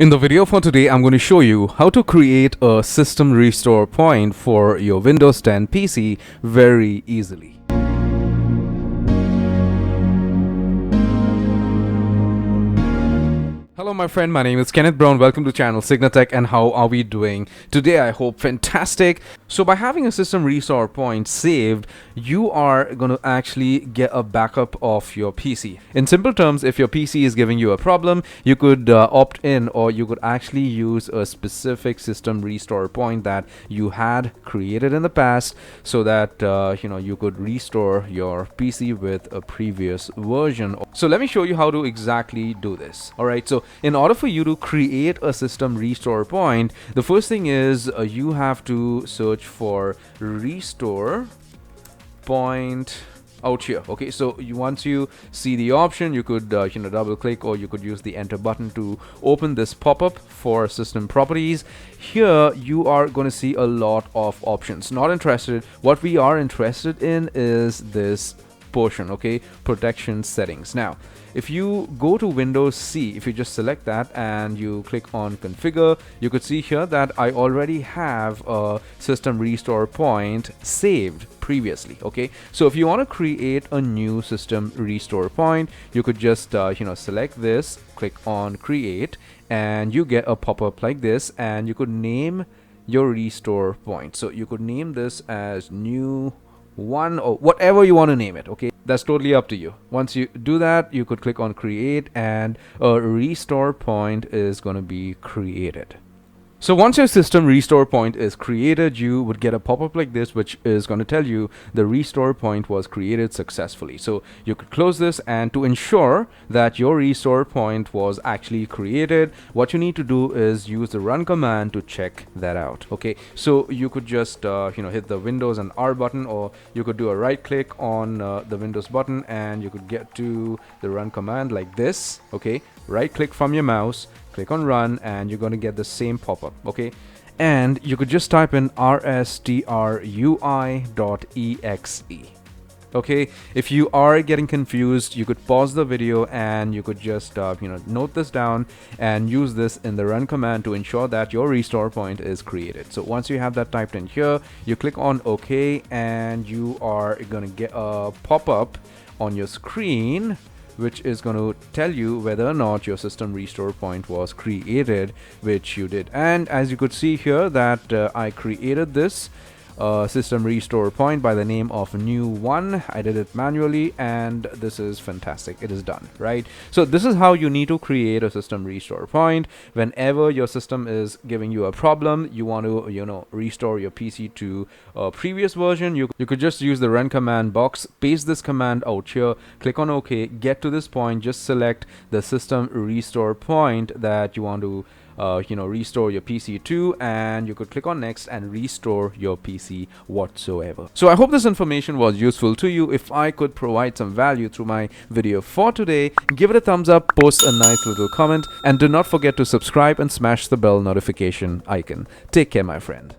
In the video for today, I'm going to show you how to create a system restore point for your Windows 10 PC very easily. Hello my friend, my name is Kenneth Brown. Welcome to channel CygnaTech, and how are we doing today? I hope fantastic. So by having a system restore point saved, you are going to actually get a backup of your PC. In simple terms, if your PC is giving you a problem, you could opt in, or you could actually use a specific system restore point that you had created in the past, so that you could restore your PC with a previous version. So let me show you how to exactly do this. All right, so in order for you to create a system restore point, the first thing is you have to search for restore point out here. Okay, so once you see the option, you could double click, or you could use the enter button to open this pop-up for system properties. Here you are going to see a lot of options. Not interested. What we are interested in is this portion, okay, protection settings. Now if you go to Windows C, if you just select that and you click on configure, you could see here that I already have a system restore point saved previously. Okay, so if you want to create a new system restore point, you could just select this, click on create, and you get a pop-up like this, and you could name your restore point. So you could name this as new one, or whatever you want to name it. Okay, that's totally up to you. Once you do that, you could click on create, and a restore point is going to be created. So once your system restore point is created, you would get a pop-up like this, which is going to tell you the restore point was created successfully. So you could close this, and to ensure that your restore point was actually created, what you need to do is use the run command to check that out. Okay, so you could just hit the Windows and R button, or you could do a right click on the Windows button, and you could get to the run command like this. Okay, right click from your mouse, click on run, and you're going to get the same pop-up. Okay, and you could just type in rstrui.exe. Okay, if you are getting confused, you could pause the video, and you could just note this down and use this in the run command to ensure that your restore point is created. So once you have that typed in here, you click on OK, and you are going to get a pop-up on your screen which is going to tell you whether or not your system restore point was created, which you did. And as you could see here that I created this system restore point by the name of new one. I did it manually, and this is fantastic. It is done, right? So this is how you need to create a system restore point. Whenever your system is giving you a problem, you want to restore your PC to a previous version, you could just use the run command box, paste this command out here, click on OK, get to this point, just select the system restore point that you want to restore your PC to, and you could click on next and restore your PC whatsoever. So I hope this information was useful to you. If I could provide some value through my video for today, give it a thumbs up, post a nice little comment, and do not forget to subscribe and smash the bell notification icon. Take care, my friend.